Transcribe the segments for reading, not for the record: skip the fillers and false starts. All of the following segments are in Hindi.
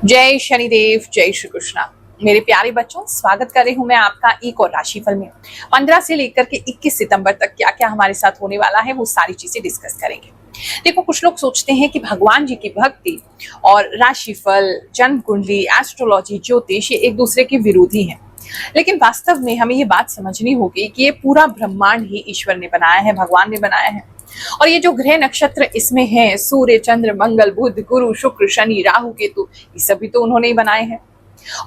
जय शनिदेव, जय श्री कृष्णा। मेरे प्यारे बच्चों, स्वागत कर रही हूं मैं आपका एक और राशिफल में। 15 से लेकर के 21 सितंबर तक क्या क्या हमारे साथ होने वाला है वो सारी चीजें डिस्कस करेंगे। देखो, कुछ लोग सोचते हैं कि भगवान जी की भक्ति और राशिफल, जन्म कुंडली, एस्ट्रोलॉजी, ज्योतिष ये एक दूसरे के विरोधी हैं। लेकिन वास्तव में हमें ये बात समझनी होगी कि ये पूरा ब्रह्मांड ही ईश्वर ने बनाया है, भगवान ने बनाया है। और ये जो ग्रह नक्षत्र इसमें हैं, सूर्य, चंद्र, मंगल, बुध, गुरु, शुक्र, शनि, राहु, केतु, ये सभी तो उन्होंने ही बनाए हैं।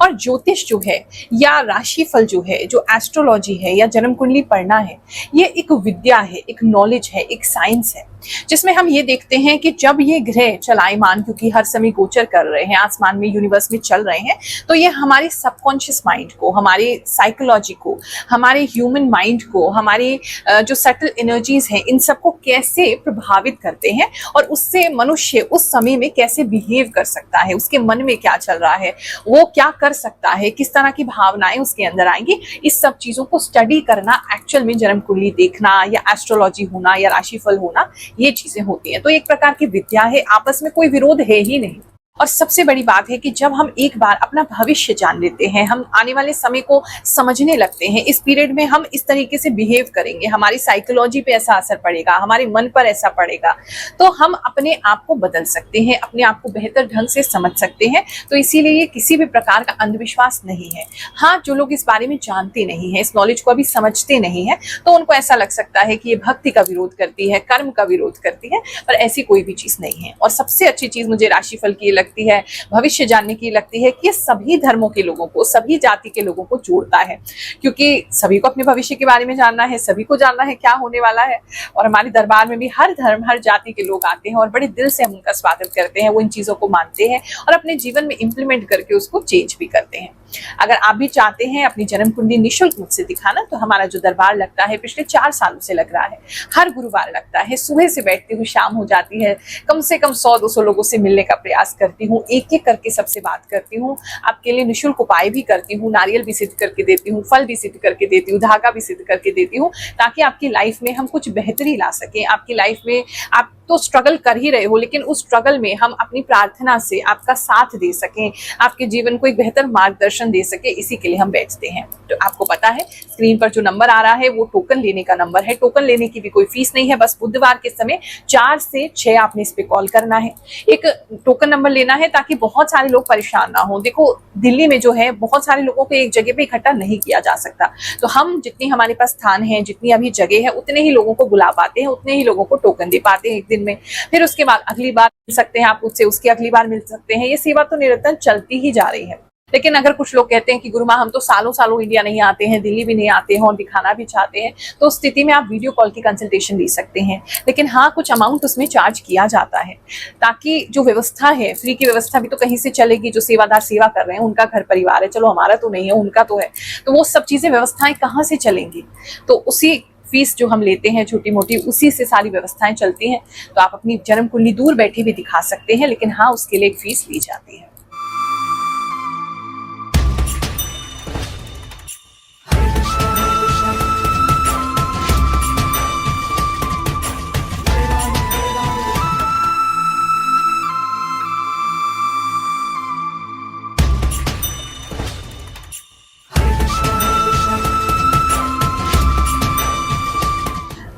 और ज्योतिष जो है या राशिफल जो है, जो एस्ट्रोलॉजी है या जन्म कुंडली पढ़ना है, ये एक विद्या है, एक नॉलेज है, एक साइंस है, जिसमें हम ये देखते हैं कि जब ये ग्रह चलायमान, क्योंकि हर समय गोचर कर रहे हैं आसमान में, यूनिवर्स में चल रहे हैं, तो ये हमारे सबकॉन्शियस माइंड को, हमारे साइकोलॉजी को, हमारे ह्यूमन माइंड को, हमारे जो सटल एनर्जीज हैं, इन सबको कैसे प्रभावित करते हैं और उससे मनुष्य उस समय में कैसे बिहेव कर सकता है, उसके मन में क्या चल रहा है, वो क्या कर सकता है, किस तरह की भावनाएं उसके अंदर आएंगी, इस सब चीजों को स्टडी करना एक्चुअल में जन्म कुंडली देखना या एस्ट्रोलॉजी होना या राशिफल होना, ये चीजें होती हैं। तो एक प्रकार की विद्या है, आपस में कोई विरोध है ही नहीं। और सबसे बड़ी बात है कि जब हम एक बार अपना भविष्य जान लेते हैं, हम आने वाले समय को समझने लगते हैं, इस पीरियड में हम इस तरीके से बिहेव करेंगे, हमारी साइकोलॉजी पे ऐसा असर पड़ेगा, हमारे मन पर ऐसा पड़ेगा, तो हम अपने आप को बदल सकते हैं, अपने आप को बेहतर ढंग से समझ सकते हैं। तो इसीलिए ये किसी भी प्रकार का अंधविश्वास नहीं है। हाँ, जो लोग इस बारे में जानते नहीं है, इस नॉलेज को अभी समझते नहीं है, तो उनको ऐसा लग सकता है कि ये भक्ति का विरोध करती है, कर्म का विरोध करती है, पर ऐसी कोई भी चीज नहीं है। और सबसे अच्छी चीज मुझे राशिफल की लगती है, भविष्य जानने की लगती है, कि ये सभी धर्मों के लोगों को, सभी जाति के लोगों को जोड़ता है, क्योंकि सभी को अपने भविष्य के बारे में जानना है, सभी को जानना है क्या होने वाला है। और हमारे दरबार में भी हर धर्म, हर जाति के लोग आते हैं और बड़े दिल से हम उनका स्वागत करते हैं, वो इन चीजों को मानते हैं और अपने जीवन में इंप्लीमेंट करके उसको चेंज भी करते हैं। अगर आप भी चाहते हैं अपनी जन्म कुंडली निःशुल्क मुझसे दिखाना, तो हमारा जो दरबार लगता है, पिछले 4 सालों से लग रहा है, हर गुरुवार लगता है, सुबह से बैठती हूँ, शाम हो जाती है, कम से कम 100-200 लोगों से मिलने का प्रयास करती हूँ, एक एक करके सबसे बात करती हूँ, आपके लिए निःशुल्क उपाय भी करती हूँ, नारियल भी सिद्ध करके देती हूँ, फल भी सिद्ध करके देती हूँ, धागा भी सिद्ध करके देती हूँ, ताकि आपकी लाइफ में हम कुछ बेहतरी ला सकें। आपकी लाइफ में आप तो स्ट्रगल कर ही रहे हो, लेकिन उस स्ट्रगल में हम अपनी प्रार्थना से आपका साथ दे सकें, आपके जीवन को एक बेहतर मार्गदर्शन दे सके, इसी के लिए हम बैठते हैं। तो आपको पता है, स्क्रीन पर जो नंबर आ रहा है वो टोकन लेने का नंबर है। टोकन लेने की भी कोई फीस नहीं है, बस बुधवार के समय 4 से 6 आपने इस पे कॉल करना है, एक टोकन नंबर लेना है, ताकि बहुत सारे लोग परेशान ना हो। देखो, दिल्ली में जो है बहुत सारे लोगों को एक जगह पे इकट्ठा नहीं किया जा सकता, तो हम जितनी हमारे पास स्थान है, जितनी अभी जगह है, उतने ही लोगों को बुला पाते हैं, उतने ही लोगों को टोकन दे पाते हैं एक दिन में। फिर उसके बाद अगली बार मिल सकते हैं आप उससे, उसकी अगली बार मिल सकते हैं। ये सेवा तो निरंतर चलती ही जा रही है। लेकिन अगर कुछ लोग कहते हैं कि गुरु माँ, हम तो सालों सालों इंडिया नहीं आते हैं, दिल्ली भी नहीं आते हैं और दिखाना भी चाहते हैं, तो उस स्थिति में आप वीडियो कॉल की कंसल्टेशन ले सकते हैं। लेकिन हाँ, कुछ अमाउंट उसमें चार्ज किया जाता है, ताकि जो व्यवस्था है, फ्री की व्यवस्था भी तो कहीं से चलेगी। जो सेवादार सेवा कर रहे हैं, उनका घर परिवार है, चलो हमारा तो नहीं है, उनका तो है, तो वो सब चीजें, व्यवस्थाएं कहाँ से चलेंगी? तो उसी फीस जो हम लेते हैं छोटी मोटी, उसी से सारी व्यवस्थाएं चलती हैं। तो आप अपनी जन्म कुंडली दूर बैठे भी दिखा सकते हैं, लेकिन हाँ, उसके लिए एक फीस ली जाती है।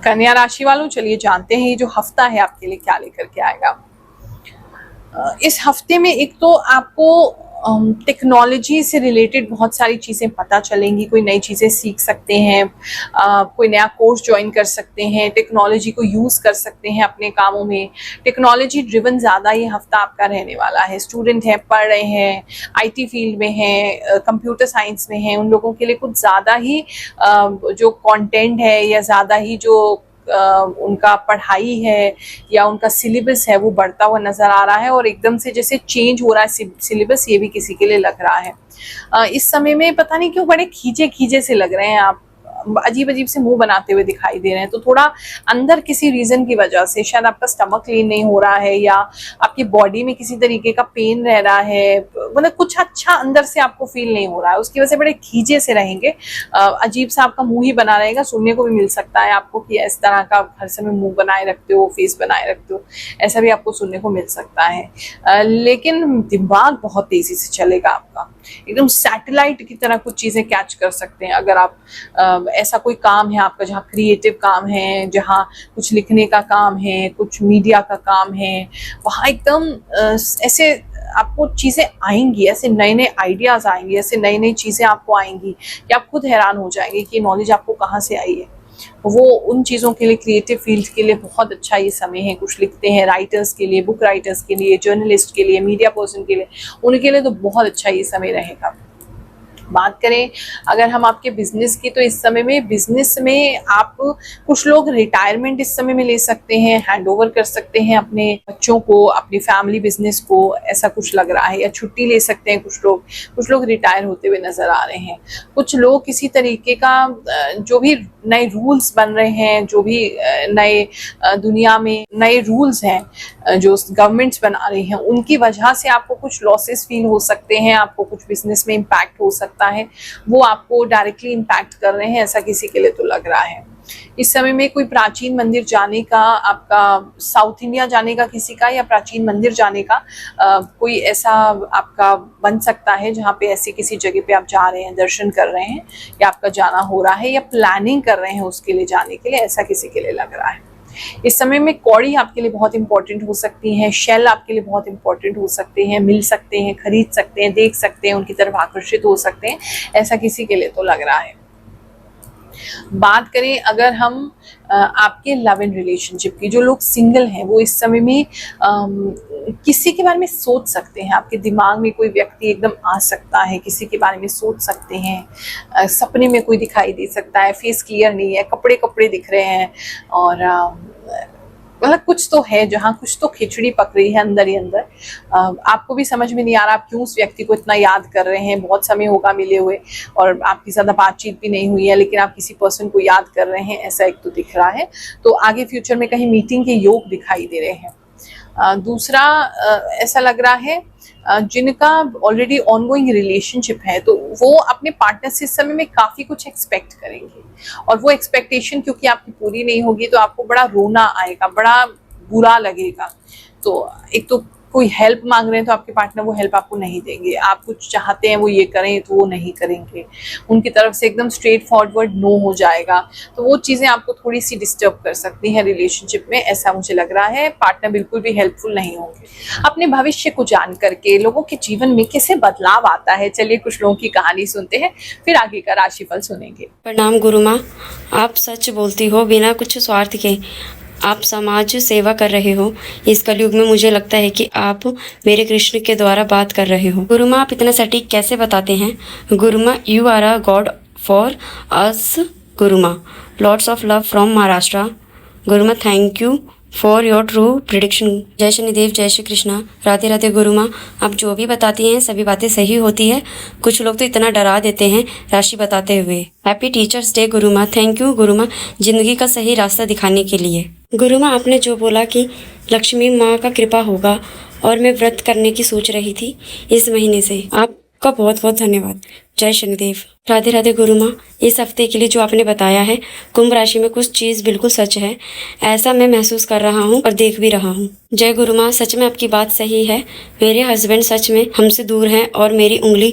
कन्या राशि वालों, चलिए जानते हैं ये जो हफ्ता है आपके लिए क्या लेकर के आएगा। इस हफ्ते में एक तो आपको टेक्नोलॉजी से रिलेटेड बहुत सारी चीज़ें पता चलेंगी, कोई नई चीज़ें सीख सकते हैं, कोई नया कोर्स ज्वाइन कर सकते हैं, टेक्नोलॉजी को यूज़ कर सकते हैं अपने कामों में। टेक्नोलॉजी ड्रिवन ज़्यादा ये हफ्ता आपका रहने वाला है। स्टूडेंट हैं, पढ़ रहे हैं, आईटी फील्ड में हैं, कंप्यूटर साइंस में हैं, उन लोगों के लिए कुछ ज़्यादा ही जो कंटेंट है या ज़्यादा ही जो उनका पढ़ाई है या उनका सिलेबस है, वो बढ़ता हुआ नजर आ रहा है, और एकदम से जैसे चेंज हो रहा है सिलेबस, ये भी किसी के लिए लग रहा है। इस समय में पता नहीं क्यों बड़े खींचे खींचे से लग रहे हैं आप, अजीब अजीब से मुंह बनाते हुए दिखाई दे रहे हैं। तो थोड़ा अंदर किसी रीजन की वजह से शायद आपका स्टमक क्लीन नहीं हो रहा है, या आपकी बॉडी में किसी तरीके का पेन रह रहा है, मतलब कुछ अच्छा अंदर से आपको फील नहीं हो रहा है, उसकी वजह से बड़े खींचे से रहेंगे, अजीब सा आपका मुंह ही बना रहेगा। सुनने को भी मिल सकता है आपको कि इस तरह का हर समय मुंह बनाए रखते हो, फेस बनाए रखते हो, ऐसा भी आपको सुनने को मिल सकता है। लेकिन दिमाग बहुत तेजी से चलेगा आपका, एकदम सैटेलाइट की तरह कुछ चीजें कैच कर सकते हैं। अगर आप ऐसा कोई काम है आपका जहाँ क्रिएटिव काम है, जहाँ कुछ लिखने का काम है, कुछ मीडिया का काम है, वहाँ एकदम ऐसे आपको चीजें आएंगी, ऐसे नए नए आइडियाज आएंगे, ऐसे नई नई चीजें आपको आएंगी कि आप खुद हैरान हो जाएंगे कि नॉलेज आपको कहाँ से आई है। वो उन चीज़ों के लिए, क्रिएटिव फील्ड के लिए बहुत अच्छा ये समय है। कुछ लिखते हैं राइटर्स के लिए, बुक राइटर्स के लिए, जर्नलिस्ट के लिए, मीडिया पर्सन के लिए, उनके लिए तो बहुत अच्छा ये समय रहेगा। बात करें अगर हम आपके बिजनेस की, तो इस समय में बिजनेस में आप, कुछ लोग रिटायरमेंट इस समय में ले सकते हैं, हैंड ओवर कर सकते हैं अपने बच्चों को, अपनी फैमिली बिजनेस को, ऐसा कुछ लग रहा है, या छुट्टी ले सकते हैं कुछ लोग रिटायर होते हुए नजर आ रहे हैं। कुछ लोग किसी तरीके का जो भी नए रूल्स बन रहे हैं, जो भी नए दुनिया में नए रूल्स हैं जो गवर्नमेंट्स बना रही हैं, उनकी वजह से आपको कुछ लॉसेस फील हो सकते हैं, आपको कुछ बिजनेस में इम्पैक्ट हो सकता है, वो आपको डायरेक्टली इम्पैक्ट कर रहे हैं, ऐसा किसी के लिए तो लग रहा है। इस समय में कोई प्राचीन मंदिर जाने का, आपका साउथ इंडिया जाने का किसी का, या प्राचीन मंदिर जाने का कोई ऐसा आपका बन सकता है जहाँ पे ऐसी किसी जगह पे आप जा रहे हैं, दर्शन कर रहे हैं, या आपका जाना हो रहा है, या प्लानिंग कर रहे हैं उसके लिए जाने के लिए, ऐसा किसी के लिए लग रहा है। इस समय में कौड़ी आपके लिए बहुत इंपॉर्टेंट हो सकती हैं, शेल आपके लिए बहुत इंपॉर्टेंट हो सकते हैं, मिल सकते हैं, खरीद सकते हैं, देख सकते हैं, उनकी तरफ आकर्षित हो सकते हैं, ऐसा किसी के लिए तो लग रहा है। बात करें अगर हम आपके लव एंड रिलेशनशिप की, जो लोग सिंगल हैं वो इस समय में किसी के बारे में सोच सकते हैं, आपके दिमाग में कोई व्यक्ति एकदम आ सकता है, किसी के बारे में सोच सकते हैं, सपने में कोई दिखाई दे सकता है, फेस क्लियर नहीं है, कपड़े कपड़े दिख रहे हैं, और मतलब कुछ तो है जहाँ कुछ तो खिचड़ी पक रही है अंदर ही अंदर। आपको भी समझ में नहीं आ रहा आप क्यों उस व्यक्ति को इतना याद कर रहे हैं, बहुत समय होगा मिले हुए और आपकी ज़्यादा बातचीत भी नहीं हुई है, लेकिन आप किसी पर्सन को याद कर रहे हैं, ऐसा एक तो दिख रहा है। तो आगे फ्यूचर में कहीं मीटिंग के योग दिखाई दे रहे हैं। दूसरा ऐसा लग रहा है जिनका ऑलरेडी ऑनगोइंग रिलेशनशिप है, तो वो अपने पार्टनर से इस समय में काफ़ी कुछ एक्सपेक्ट करेंगे, और वो एक्सपेक्टेशन क्योंकि आपकी पूरी नहीं होगी तो आपको बड़ा रोना आएगा, बड़ा बुरा लगेगा। तो एक तो कोई हेल्प मांग रहे हैं तो आपके पार्टनर वो हेल्प आपको नहीं देंगे, आप कुछ चाहते हैं वो ये करें तो वो नहीं करेंगे, उनकी तरफ से एकदम स्ट्रेट फॉरवर्ड नो हो जाएगा। तो वो चीज़ें आपको थोड़ी सी डिस्टर्ब कर सकती हैं रिलेशनशिप में, ऐसा मुझे लग रहा है। पार्टनर बिल्कुल भी हेल्पफुल नहीं होंगे। अपने भविष्य को जान करके लोगों के जीवन में कैसे बदलाव आता है, चलिए कुछ लोगों की कहानी सुनते हैं, फिर आगे का राशिफल सुनेंगे। प्रणाम गुरु माँ, आप सच बोलती हो बिना कुछ स्वार्थ के, आप समाज सेवा कर रहे हो। इस कलयुग में मुझे लगता है कि आप मेरे कृष्ण के द्वारा बात कर रहे हो। गुरु माँ, आप इतना सटीक कैसे बताते हैं? गुरु माँ, you are a god for us. गुरु माँ, lots of love from Maharashtra. गुरु माँ, thank you for your true prediction. जय शनिदेव, जय श्री कृष्णा, राधे राधे। गुरु माँ, आप जो भी बताती हैं सभी बातें सही होती है, कुछ लोग तो इतना डरा देते हैं राशि बताते हुए। हैप्पी टीचर्स डे गुरु माँ। थैंक यू गुरु माँ, जिंदगी का सही रास्ता दिखाने के लिए। गुरु माँ, आपने जो बोला कि लक्ष्मी माँ का कृपा होगा, और मैं व्रत करने की सोच रही थी इस महीने से, आपका बहुत बहुत धन्यवाद। जय शनिदेव। राधे राधे गुरु माँ, इस हफ्ते के लिए जो आपने बताया है, कुंभ राशि में कुछ चीज़ बिल्कुल सच है, ऐसा मैं महसूस कर रहा हूँ और देख भी रहा हूँ। जय गुरु माँ, सच में आपकी बात सही है। मेरे हस्बैंड सच में हमसे दूर हैं और मेरी उंगली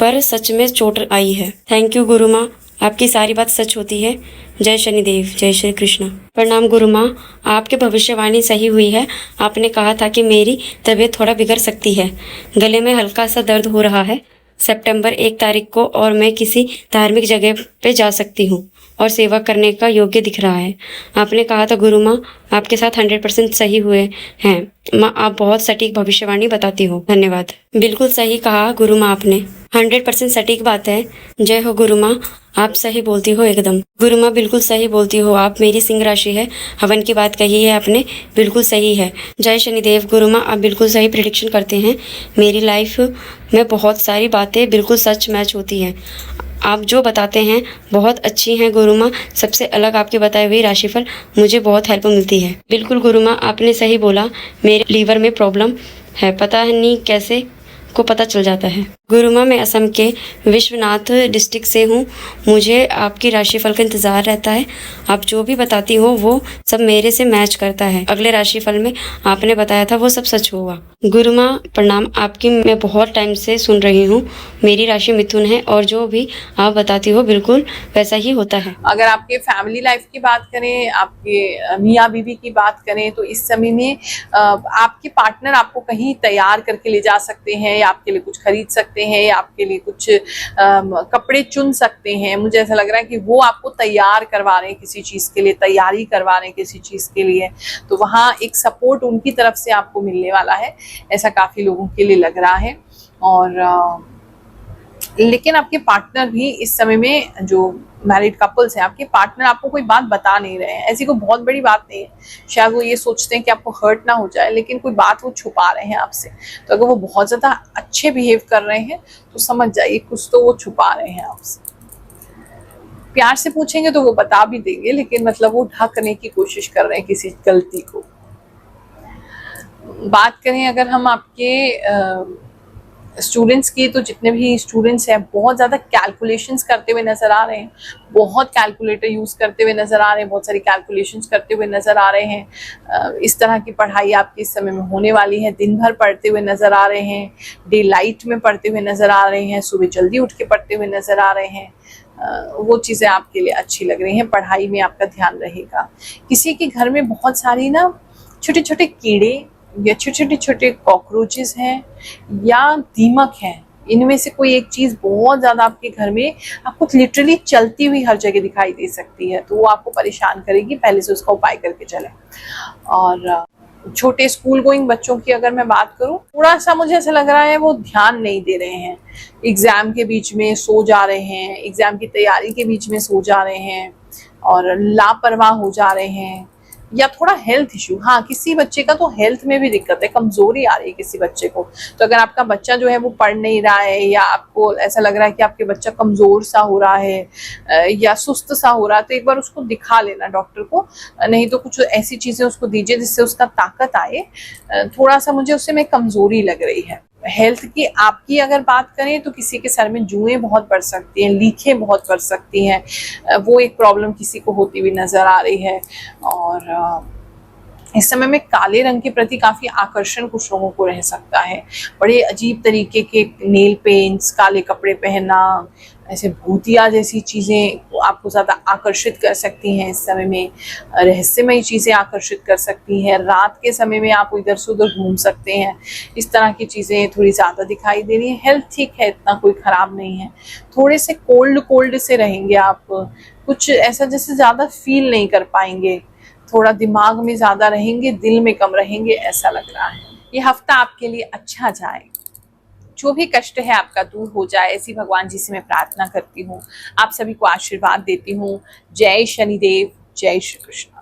पर सच में चोट आई है। थैंक यू गुरु माँ, आपकी सारी बात सच होती है। जय शनिदेव, जय श्री कृष्ण। प्रणाम गुरु माँ, आपकी भविष्यवाणी सही हुई है। आपने कहा था कि मेरी तबीयत थोड़ा बिगड़ सकती है, गले में हल्का सा दर्द हो रहा है सितंबर 1 तारीख को, और मैं किसी धार्मिक जगह पे जा सकती हूँ और सेवा करने का योग्य दिख रहा है। आपने कहा था गुरु माँ, आपके साथ 100% सही हुए हैं। माँ, आप बहुत सटीक भविष्यवाणी बताती हो, धन्यवाद। बिल्कुल सही कहा गुरु माँ, आपने 100% सटीक बात है। जय हो गुरु माँ, आप सही बोलती हो एकदम। गुरु माँ, बिल्कुल सही बोलती हो आप, मेरी सिंह राशि है, हवन की बात कही है आपने, बिल्कुल सही है। जय शनिदेव। गुरु माँ, आप बिल्कुल सही प्रेडिक्शन करते हैं। मेरी लाइफ में बहुत सारी बातें बिल्कुल सच मैच होती हैं, आप जो बताते हैं बहुत अच्छी हैं गुरु माँ। सबसे अलग आपके बताए हुए राशिफल मुझे बहुत हेल्प मिलती है। बिल्कुल गुरु माँ, आपने सही बोला, मेरे लीवर में प्रॉब्लम है, पता नहीं कैसे आपको पता चल जाता है। गुरु माँ, मैं असम के विश्वनाथ डिस्ट्रिक्ट से हूँ। मुझे आपकी राशिफल का इंतज़ार रहता है। आप जो भी बताती हो वो सब मेरे से मैच करता है। अगले राशिफल में आपने बताया था वो सब सच हुआ। गुरु माँ प्रणाम, आपकी मैं बहुत टाइम से सुन रही हूँ। मेरी राशि मिथुन है और जो भी आप बताती हो बिल्कुल वैसा ही होता है। अगर आपके फैमिली लाइफ की बात करें, आपके मियाँ बीवी की बात करें, तो इस समय में आपके पार्टनर आपको कहीं तैयार करके ले जा सकते हैं, या आपके लिए कुछ खरीद सकते हैं, या आपके लिए कुछ कपड़े चुन सकते हैं। मुझे ऐसा लग रहा है कि वो आपको तैयार करवा रहे हैं किसी चीज़ के लिए, तैयारी करवा रहे हैं किसी चीज़ के लिए, तो वहाँ एक सपोर्ट उनकी तरफ से आपको मिलने वाला है, ऐसा काफ़ी लोगों के लिए लग रहा है। और लेकिन आपके पार्टनर भी इस समय में, जो मैरिड कपल्स हैं, आपके पार्टनर आपको कोई बात बता नहीं रहे हैं। ऐसी कोई बहुत बड़ी बात नहीं है, शायद वो ये सोचते हैं कि आपको हर्ट ना हो जाए, लेकिन कोई बात वो छुपा रहे हैं आपसे। तो अगर वो बहुत ज़्यादा अच्छे बिहेव कर रहे हैं तो समझ जाइए कुछ तो वो छुपा रहे हैं आपसे। प्यार से पूछेंगे तो वो बता भी देंगे, लेकिन मतलब वो ढकने की कोशिश कर रहे हैं किसी गलती को। बात करें अगर हम आपके स्टूडेंट्स की, तो जितने भी स्टूडेंट्स हैं बहुत ज़्यादा कैलकुलेशंस करते हुए नज़र आ रहे हैं, बहुत कैलकुलेटर यूज़ करते हुए नज़र आ रहे हैं, बहुत सारी कैलकुलेशंस करते हुए नज़र आ रहे हैं। इस तरह की पढ़ाई आपकी इस समय में होने वाली है। दिन भर पढ़ते हुए नज़र आ रहे हैं, डे लाइट में पढ़ते हुए नज़र आ रहे हैं, सुबह जल्दी उठ के पढ़ते हुए नज़र आ रहे हैं। वो चीज़ें आपके लिए अच्छी लग रही हैं। पढ़ाई में आपका ध्यान रहेगा। किसी के घर में बहुत सारी ना छोटे छोटे कीड़े या छोटे छोटे कॉकरोचेस हैं या दीमक हैं, इनमें से कोई एक चीज़ बहुत ज़्यादा आपके घर में आपको लिटरली चलती हुई हर जगह दिखाई दे सकती है, तो वो आपको परेशान करेगी। पहले से उसका उपाय करके चलें। और छोटे स्कूल गोइंग बच्चों की अगर मैं बात करूं, थोड़ा सा मुझे ऐसा लग रहा है वो ध्यान नहीं दे रहे हैं। एग्ज़ाम के बीच में सो जा रहे हैं, एग्ज़ाम की तैयारी के बीच में सो जा रहे हैं और लापरवाह हो जा रहे हैं, या थोड़ा हेल्थ इशू। हाँ, किसी बच्चे का तो हेल्थ में भी दिक्कत है, कमजोरी आ रही है किसी बच्चे को। तो अगर आपका बच्चा जो है वो पढ़ नहीं रहा है, या आपको ऐसा लग रहा है कि आपके बच्चा कमजोर सा हो रहा है या सुस्त सा हो रहा है, तो एक बार उसको दिखा लेना डॉक्टर को। नहीं तो कुछ ऐसी चीजें उसको दीजिए जिससे उसका ताकत आए। थोड़ा सा मुझे उससे में कमजोरी लग रही है। हेल्थ की आपकी अगर बात करें तो किसी के सर में जुएं बहुत बढ़ सकती हैं, लीखें बहुत बढ़ सकती हैं, वो एक प्रॉब्लम किसी को होती हुई नज़र आ रही है। और इस समय में काले रंग के प्रति काफ़ी आकर्षण कुछ लोगों को रह सकता है। बड़े अजीब तरीके के नेल पेंट्स, काले कपड़े पहनना, ऐसे भूतिया जैसी चीज़ें आपको ज़्यादा आकर्षित कर सकती हैं। इस समय में रहस्यमयी चीज़ें आकर्षित कर सकती हैं। रात के समय में आप इधर से उधर घूम सकते हैं। इस तरह की चीज़ें थोड़ी ज़्यादा दिखाई दे रही हैं। हेल्थ ठीक है, इतना कोई ख़राब नहीं है। थोड़े से कोल्ड से रहेंगे आप, कुछ ऐसा जैसे ज़्यादा फील नहीं कर पाएंगे, थोड़ा दिमाग में ज़्यादा रहेंगे, दिल में कम रहेंगे, ऐसा लग रहा है। ये हफ्ता आपके लिए अच्छा जाए, जो भी कष्ट है आपका दूर हो जाए, ऐसी भगवान जी से मैं प्रार्थना करती हूँ। आप सभी को आशीर्वाद देती हूँ। जय शनिदेव, जय श्री कृष्ण।